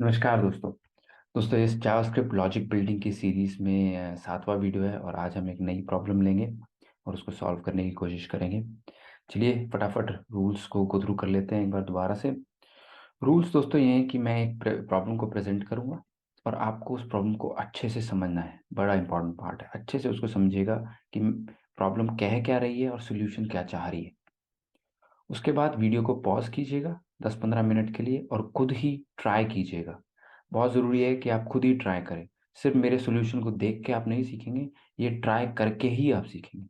नमस्कार दोस्तों। ये जावास्क्रिप्ट लॉजिक बिल्डिंग की सीरीज में सातवां वीडियो है और आज हम एक नई प्रॉब्लम लेंगे और उसको सॉल्व करने की कोशिश करेंगे। चलिए फटाफट रूल्स को गो थ्रू कर लेते हैं एक बार दोबारा से। रूल्स दोस्तों ये हैं कि मैं एक प्रॉब्लम को प्रेजेंट करूंगा और आपको उस प्रॉब्लम को अच्छे से समझना है। बड़ा इंपॉर्टेंट पार्ट है, अच्छे से उसको समझिएगा कि प्रॉब्लम कह क्या रही है और सोल्यूशन क्या चाह रही है। उसके बाद वीडियो को पॉज कीजिएगा 10-15 मिनट के लिए और खुद ही ट्राई कीजिएगा। बहुत ज़रूरी है कि आप खुद ही ट्राई करें। सिर्फ मेरे सॉल्यूशन को देख के आप नहीं सीखेंगे, ये ट्राई करके ही आप सीखेंगे।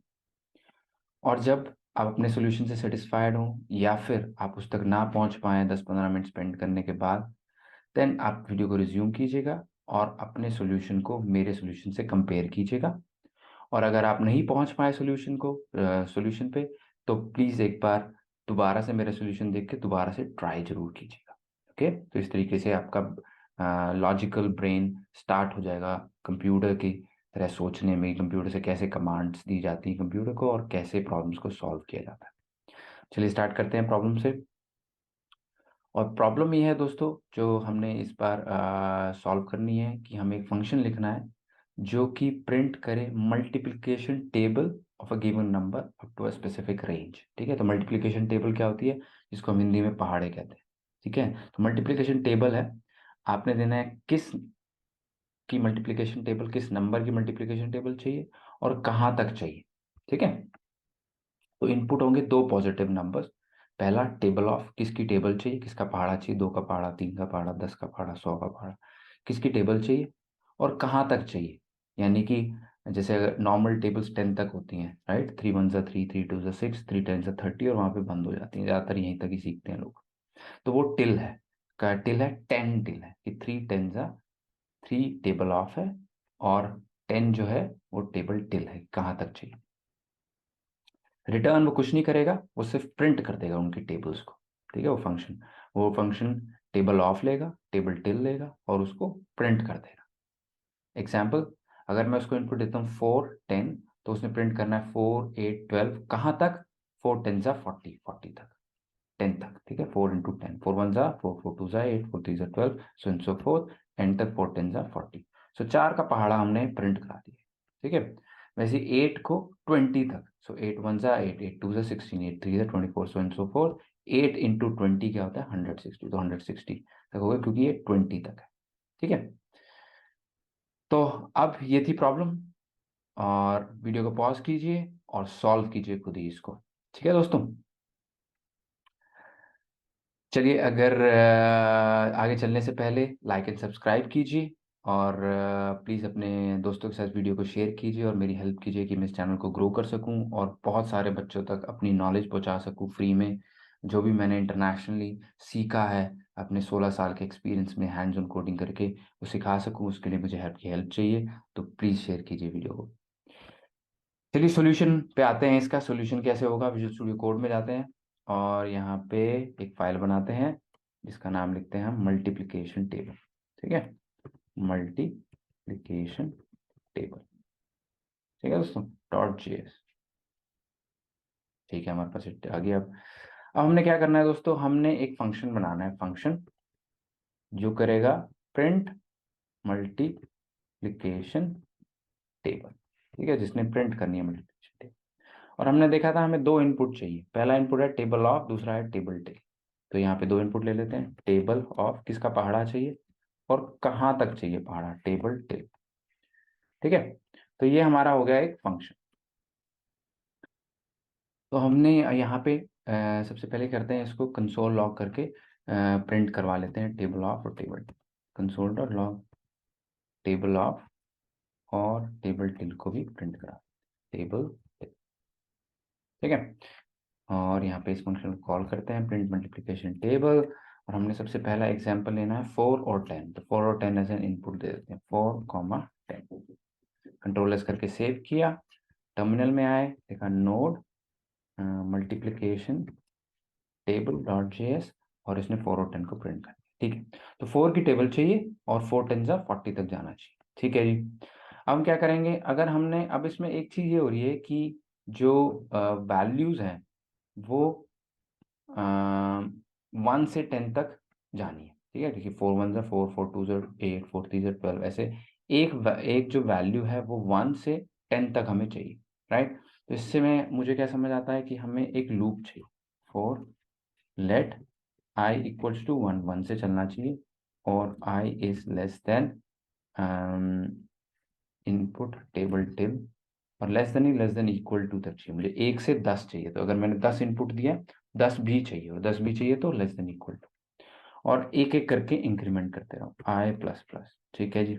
और जब आप अपने सॉल्यूशन से सेटिस्फाइड हो या फिर आप उस तक ना पहुंच पाए 10-15 मिनट स्पेंड करने के बाद, देन आप वीडियो को रिज्यूम कीजिएगा और अपने सॉल्यूशन को मेरे सॉल्यूशन से कंपेयर कीजिएगा। और अगर आप नहीं पहुंच पाए सॉल्यूशन पे, तो प्लीज़ एक बार दोबारा से मेरा सॉल्यूशन देख के दोबारा से ट्राई जरूर कीजिएगा। ओके, तो इस तरीके से आपका लॉजिकल ब्रेन स्टार्ट हो जाएगा कंप्यूटर की तरह सोचने में। कंप्यूटर से कैसे कमांड्स दी जाती हैं कंप्यूटर को और कैसे प्रॉब्लम्स को सॉल्व किया जाता है। चलिए स्टार्ट करते हैं प्रॉब्लम से। और प्रॉब्लम ये है दोस्तों, जो हमने इस बार सॉल्व करनी है कि हमें एक फंक्शन लिखना है जो कि प्रिंट करे multiplication table of a given number up to a specific range. ठीक है, तो मल्टीप्लिकेशन टेबल क्या होती है, जिसको हम हिंदी में पहाड़े कहते हैं। ठीक है, तो मल्टीप्लिकेशन टेबल है, आपने देना है किस की मल्टीप्लिकेशन टेबल, किस नंबर की मल्टीप्लिकेशन टेबल चाहिए और कहाँ तक चाहिए। ठीक है, तो इनपुट होंगे दो पॉजिटिव नंबर्स। पहला टेबल ऑफ, किसकी टेबल चाहिए, किसका पहाड़ा चाहिए, 2 का पहाड़ा, 3 का पहाड़ा, 10 का पहाड़ा, 100 का पहाड़ा, किसकी टेबल चाहिए और कहाँ तक चाहिए। यानी कि जैसे अगर नॉर्मल टेबल्स 10 तक होती हैं, राइट, 3 वन ज़ा 3, 3 टू ज़ा 6, 3 टेन ज़ा 30 और वहाँ पे बंद हो जाती हैं, ज़्यादातर यहीं तक ही सीखते हैं लोग। तो वो टिल है, का टिल है 10 टिल है कि 3 टेन ज़ा 3 टेबल ऑफ है और 10 जो है वो टेबल टिल है, कहाँ तक चाहिए। रिटर्न वो कुछ नहीं करेगा, वो सिर्फ प्रिंट कर देगा उनकी टेबल्स को। ठीक है, वो फंक्शन टेबल ऑफ लेगा, टेबल टिल लेगा और उसको प्रिंट कर देगा। एग्जाम्पल, अगर मैं उसको इनपुट देता हूँ 4 10, तो उसने प्रिंट करना है 4 8 12, कहाँ तक, 4 10 ज़ा 40, 40 तक, 10 तक। ठीक है, 4 × 10, 4 1 ज़ा 4, 4 2 ज़ा 8, 4 3 ज़ा 12, so and so fourth, and तक 4 10 ज़ा 40। सो चार का पहाड़ा हमने प्रिंट करा दिया। ठीक है, वैसे 8 को 20 तक, सो 8 1 ज़ा 8, 8 2 ज़ा 16, 8 3 ज़ा 24, सो एंड सो फोर्थ। 8 × 20 क्या होता है, 160, तो 160 तक होगा क्योंकि ये 20 तक है। ठीक है, तो अब ये थी प्रॉब्लम। और वीडियो को पॉज कीजिए और सॉल्व कीजिए खुद ही इसको। ठीक है दोस्तों, चलिए, अगर आगे चलने से पहले लाइक एंड सब्सक्राइब कीजिए और प्लीज़ अपने दोस्तों के साथ वीडियो को शेयर कीजिए और मेरी हेल्प कीजिए कि मैं इस चैनल को ग्रो कर सकूं और बहुत सारे बच्चों तक अपनी नॉलेज पहुंचा सकूं फ्री में। जो भी मैंने इंटरनेशनली सीखा है अपने 16 साल के एक्सपीरियंस में हैंड्स ऑन कोडिंग करके, वो सिखा सकूं, उसके लिए मुझे हेल्प चाहिए। तो प्लीज़ शेयर कीजिए वीडियो को। चलिए सॉल्यूशन पे आते हैं। इसका सॉल्यूशन कैसे होगा, विजुअल स्टूडियो कोड में जाते हैं और यहाँ पे एक फाइल बनाते हैं जिसका नाम लिखते हैं हम मल्टीप्लिकेशन टेबल। ठीक है, मल्टीप्लिकेशन टेबल। ठीक है दोस्तों, .js। ठीक है, हमारे पास आ गया। अब हमने क्या करना है दोस्तों, हमने एक फंक्शन बनाना है, फंक्शन जो करेगा प्रिंट मल्टीप्लिकेशन टेबल। ठीक है, जिसने प्रिंट करनी है मल्टीप्लिकेशन टेबल। और हमने देखा था हमें दो इनपुट चाहिए, पहला इनपुट है टेबल ऑफ, दूसरा है टेबल टिल। तो यहाँ पे दो इनपुट ले लेते हैं, टेबल ऑफ किसका पहाड़ा चाहिए और कहाँ तक चाहिए पहाड़ा, टेबल टिल। ठीक है, तो ये हमारा हो गया एक फंक्शन। तो हमने यहाँ पे सबसे पहले करते हैं इसको कंसोल लॉग करके प्रिंट करवा लेते हैं टेबल ऑफ और table till. Console dot log table of और टेबल टिल को भी प्रिंट करा, टेबल टिल। ठीक है, और यहाँ पे इस फंक्शन को कॉल करते हैं प्रिंट मल्टीप्लिकेशन टेबल। और हमने सबसे पहला एग्जांपल लेना है 4 और 10, तो 4 और 10 एज एन इनपुट दे देते हैं, 4 10। कंट्रोल एस करके सेव किया, टर्मिनल में आए, देखा नोड मल्टीप्लिकेशन टेबल .js और इसने 4 और 10 को प्रिंट कर दिया। ठीक है, तो 4 की टेबल चाहिए और 4 10 ज़ा 40 तक जाना चाहिए। ठीक है जी, अब हम क्या करेंगे, अगर हमने, अब इसमें एक चीज़ ये हो रही है कि जो वैल्यूज़ हैं वो 1 से 10 तक जानी है। ठीक है, देखिए 4 1 4, 4 2 8, 4 3 12, ऐसे एक जो वैल्यू है वो 1 से 10 तक हमें चाहिए, राइट। तो इससे में मुझे क्या समझ आता है कि हमें एक लूप चाहिए for let i equals to 1, 1 से चलना चाहिए और i is less than input table till, और लेस देन ही लेस देन इक्वल टू तक चाहिए, मुझे 1 से 10 चाहिए। तो अगर मैंने 10 इनपुट दिया, 10 भी चाहिए, और 10 भी चाहिए तो लेस देन इक्वल टू, और एक एक करके इंक्रीमेंट करते रहो आई प्लस प्लस। ठीक है जी,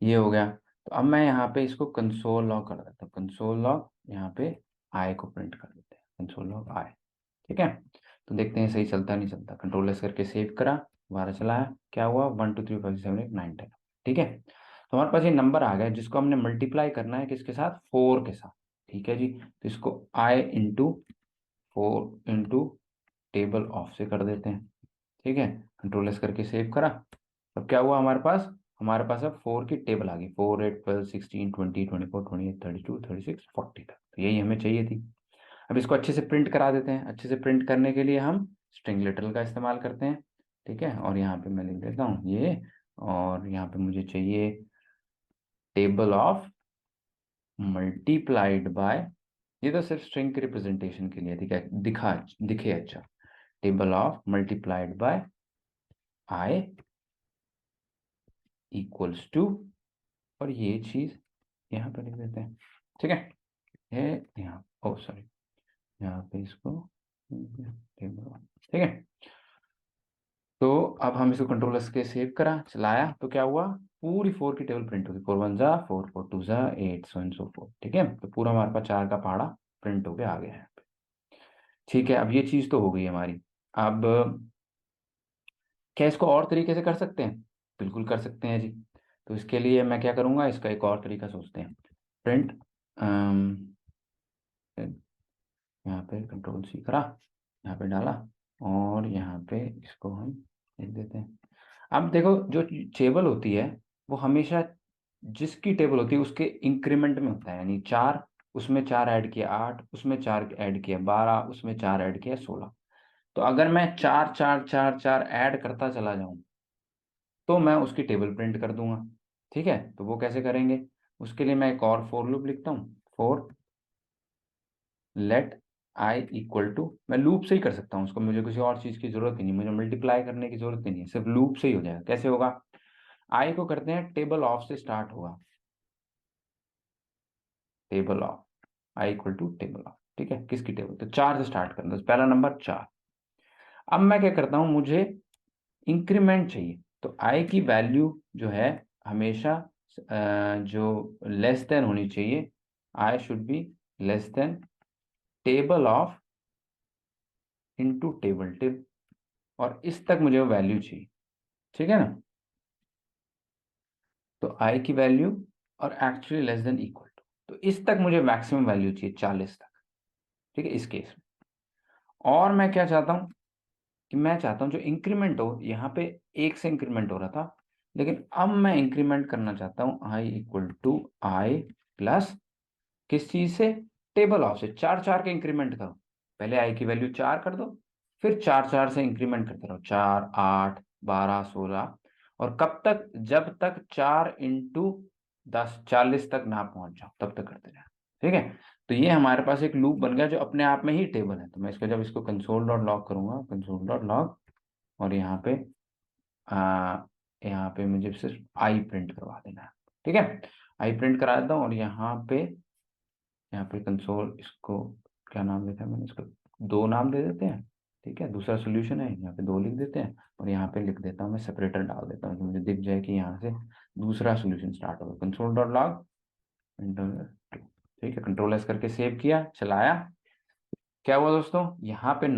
ये हो गया। तो अब मैं यहाँ पे इसको कंसोल लॉग कर देता हूँ, कंसोल लॉग यहाँ पे आई को प्रिंट कर देते हैं, कंसोल लॉग आई। ठीक है, तो देखते हैं सही चलता नहीं चलता। कंट्रोल एस करके सेव करा, दोबारा चलाया, क्या हुआ 1 2 3 4 5 6 7 8 9 10। ठीक है, तो हमारे पास ये नंबर आ गया जिसको हमने मल्टीप्लाई करना है किसके साथ, 4 के साथ। ठीक है जी, तो इसको आई इंटू 4 इंटू टेबल ऑफ से कर देते हैं। ठीक है, कंट्रोल एस करके सेव करा। अब क्या हुआ हमारे पास अब 4 की टेबल आ गई, 4 8 12 16 20 21 22 23 24 25 26 40 तक, तो यही हमें चाहिए थी। अब इसको अच्छे से प्रिंट करा देते हैं। अच्छे से प्रिंट करने के लिए हम स्ट्रिंग लिटरल का इस्तेमाल करते हैं। ठीक है, और यहाँ पे मैं लिख देता हूँ ये, और यहाँ पे मुझे चाहिए टेबल ऑफ मल्टीप्लाइड बाय, ये तो सिर्फ स्ट्रिंग के रिप्रेजेंटेशन के लिए, ठीक है, दिखे अच्छा, table of multiplied by i equals to, और ये चीज यहाँ पे लिख देते हैं। ठीक है, ये यहाँ, ओ सॉरी, यहाँ पे इसको टेबल ऑफ। ठीक है, तो अब हम इसको कंट्रोल एस के सेव करा, चलाया, तो क्या हुआ, पूरी 4 की टेबल प्रिंट होगी, 4 1 जा 4, 4 2 जा 8, सो एंड सो फोर्थ। ठीक है, तो पूरा हमारे पास 4 का पहाड़ा प्रिंट होके आ गया है। ठीक है, अब ये चीज तो हो गई हमारी। अब क्या इसको और तरीके से कर सकते हैं, बिल्कुल कर सकते हैं जी। तो इसके लिए मैं क्या करूंगा, इसका एक और तरीका सोचते हैं। प्रिंट, यहाँ पे कंट्रोल सी करा, यहाँ पे डाला, और यहाँ पे इसको हम लिख देते हैं। अब देखो, जो टेबल होती है वो हमेशा जिसकी टेबल होती है उसके इंक्रीमेंट में होता है, यानी 4, उसमें 4 ऐड किया 8, उसमें 4 ऐड किया 12, उसमें 4 ऐड किया 16। तो अगर मैं 4 4 4 4 ऐड करता चला जाऊं तो मैं उसकी टेबल प्रिंट कर दूंगा। ठीक है, तो वो कैसे करेंगे, उसके लिए मैं एक और फॉर लूप लिखता हूँ, for let i equal to, मैं लूप से ही कर सकता हूँ उसको, मुझे किसी और चीज की जरूरत ही नहीं, मुझे मल्टीप्लाई करने की जरूरत ही नहीं है, सिर्फ लूप से ही हो जाएगा। कैसे होगा, आई को करते हैं टेबल ऑफ से स्टार्ट होगा, table of i equal to table of. ठीक है, किसकी टेबल, तो 4 से स्टार्ट करना, तो पहला नंबर 4। अब मैं क्या करता हूँ, मुझे इंक्रीमेंट चाहिए, तो आई की वैल्यू जो है हमेशा जो लेस देन होनी चाहिए, I should be less than table of into table tip, और इस तक मुझे वैल्यू चाहिए। ठीक है ना, तो आई की वैल्यू और actually less than equal to, तो इस तक मुझे मैक्सिमम वैल्यू चाहिए 40 तक। ठीक है, इस केस में। और मैं क्या चाहता हूं, कि मैं चाहता हूं जो इंक्रीमेंट हो, यहाँ पे 1 से इंक्रीमेंट हो रहा था, लेकिन अब मैं इंक्रीमेंट करना चाहता हूं आई इक्वल टू आई प्लस, किस चीज से, टेबल ऑफ से, 4 4 के इंक्रीमेंट करो। पहले आई की वैल्यू 4 कर दो, फिर 4 4 से इंक्रीमेंट करते रहो, 4 8 12 16, और कब तक, जब तक 4 इंटू 10 40 तक ना पहुंच जाओ, तब तक करते रहो। ठीक है, तो ये हमारे पास एक लूप बन गया जो अपने आप में ही टेबल है। तो मैं इसको जब इसको कंसोल डॉट लॉग करूंगा, कंसोल डॉट लॉग, और आ, यहाँ पे मुझे सिर्फ आई प्रिंट करवा देना है। ठीक है, आई प्रिंट करा देता हूँ, और यहाँ पे कंसोल, इसको क्या नाम देता है मैंने, इसको 2 नाम दे देते हैं। ठीक है, दूसरा सोल्यूशन है, यहाँ पे 2 लिख देते हैं, और यहाँ पे लिख देता हूँ मैं सेपरेटर डाल देता हूँ, तो मुझे दिख जाए कि यहाँ से दूसरा सोल्यूशन स्टार्ट होगा, कंसोल डॉट लॉग इंटरनल 2। ठीक है, कंट्रोल एस करके सेव किया, चलाया, क्या हुआ दोस्तों, यहाँ पे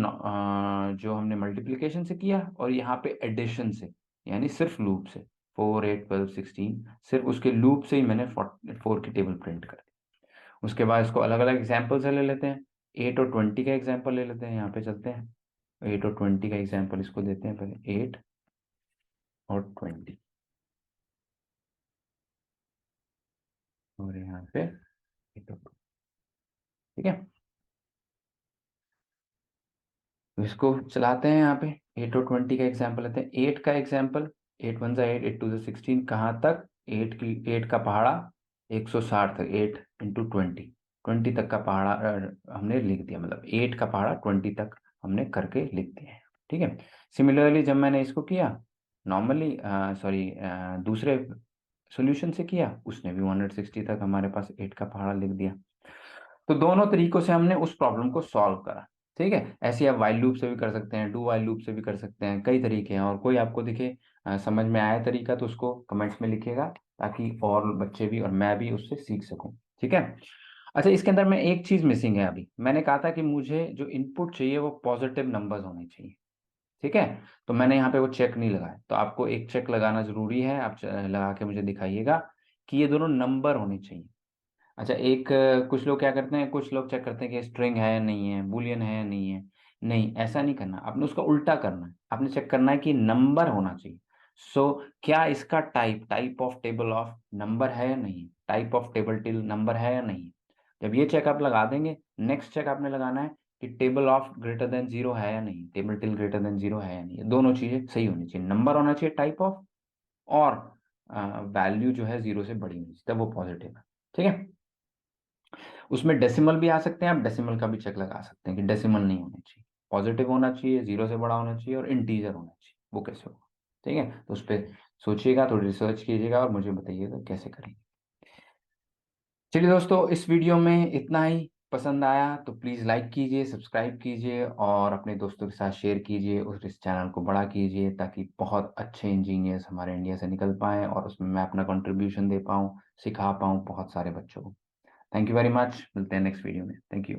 जो हमने मल्टीप्लिकेशन से किया, और यहाँ पे एडिशन से, यानी सिर्फ लूप से, 4 8 12 16, सिर्फ उसके लूप से ही मैंने 4 की टेबल प्रिंट कर दी। उसके बाद इसको अलग अलग एग्जाम्पल से ले लेते हैं, 8 और 20 का एग्जाम्पल ले लेते हैं, यहाँ पे चलते हैं, 8 और 20 का एग्जाम्पल इसको देते हैं पहले, 8 और 20, और यहाँ पे 8 और 20। ठीक है, तो इसको चलाते हैं यहाँ पे। 8 और 20 का एग्जाम्पल लेते हैं। 8 का एग्जाम्पल, 8 वन जा 8, 8 टू जा 16, कहाँ तक? 8 का पहाड़ा 160 तक, 8 × 20, 20 तक का पहाड़ा हमने लिख दिया, मतलब 8 का पहाड़ा 20 तक हमने करके लिख दिया है। ठीक है। सिमिलरली जब मैंने इसको किया नॉर्मली, सॉरी, दूसरे सॉल्यूशन से किया, उसने भी 160 तक हमारे पास 8 का पहाड़ा लिख दिया। तो दोनों तरीकों से हमने उस प्रॉब्लम को सॉल्व करा। ठीक है। ऐसे आप वाइल लूप से भी कर सकते हैं, डू वाइल लूप से भी कर सकते हैं, कई तरीके हैं। और कोई आपको दिखे समझ में आया तरीका तो उसको कमेंट्स में लिखिएगा, ताकि और बच्चे भी और मैं भी उससे सीख सकूं। ठीक है। अच्छा, इसके अंदर में एक चीज मिसिंग है। अभी मैंने कहा था कि मुझे जो इनपुट चाहिए वो पॉजिटिव नंबर्स होने चाहिए। ठीक है। तो मैंने यहाँ पे वो चेक नहीं लगाया, तो आपको एक चेक लगाना जरूरी है। आप लगा के मुझे दिखाइएगा कि ये दोनों नंबर होने चाहिए। अच्छा, एक कुछ लोग क्या करते हैं, कुछ लोग चेक करते हैं कि स्ट्रिंग है या नहीं है, बुलियन है या नहीं है। नहीं, ऐसा नहीं करना, आपने उसका उल्टा करना है। आपने चेक करना है कि नंबर होना चाहिए। सो क्या इसका type, type of table of number है या नहीं, type of table till number है या नहीं। जब ये चेक आप लगा देंगे, नेक्स्ट चेक आपने लगाना है कि table of greater than zero है या नहीं, table till greater than zero है या नहीं। ये दोनों चीजें सही होनी चाहिए, नंबर होना चाहिए टाइप ऑफ, और वैल्यू जो है जीरो से बड़ी होनी चाहिए, तब वो पॉजिटिव है। ठीक है। उसमें डेसिमल भी आ सकते हैं, आप डेसिमल का भी चेक लगा सकते हैं कि डेसिमल नहीं होना चाहिए, पॉजिटिव होना चाहिए, जीरो से बड़ा होना चाहिए, और इंटीजर होना चाहिए। वो कैसे होगा? ठीक है। तो उस पर सोचिएगा, थोड़ी रिसर्च कीजिएगा और मुझे बताइएगा कैसे करेंगे। चलिए दोस्तों, इस वीडियो में इतना ही। पसंद आया तो प्लीज़ लाइक कीजिए, सब्सक्राइब कीजिए और अपने दोस्तों के साथ शेयर कीजिए, और इस चैनल को बड़ा कीजिए, ताकि बहुत अच्छे इंजीनियर्स हमारे इंडिया से निकल पाएँ और उसमें मैं अपना कंट्रीब्यूशन दे पाऊँ, सिखा पाऊँ बहुत सारे बच्चों को। Thank you very much. मिलते हैं नेक्स्ट वीडियो में। Thank you.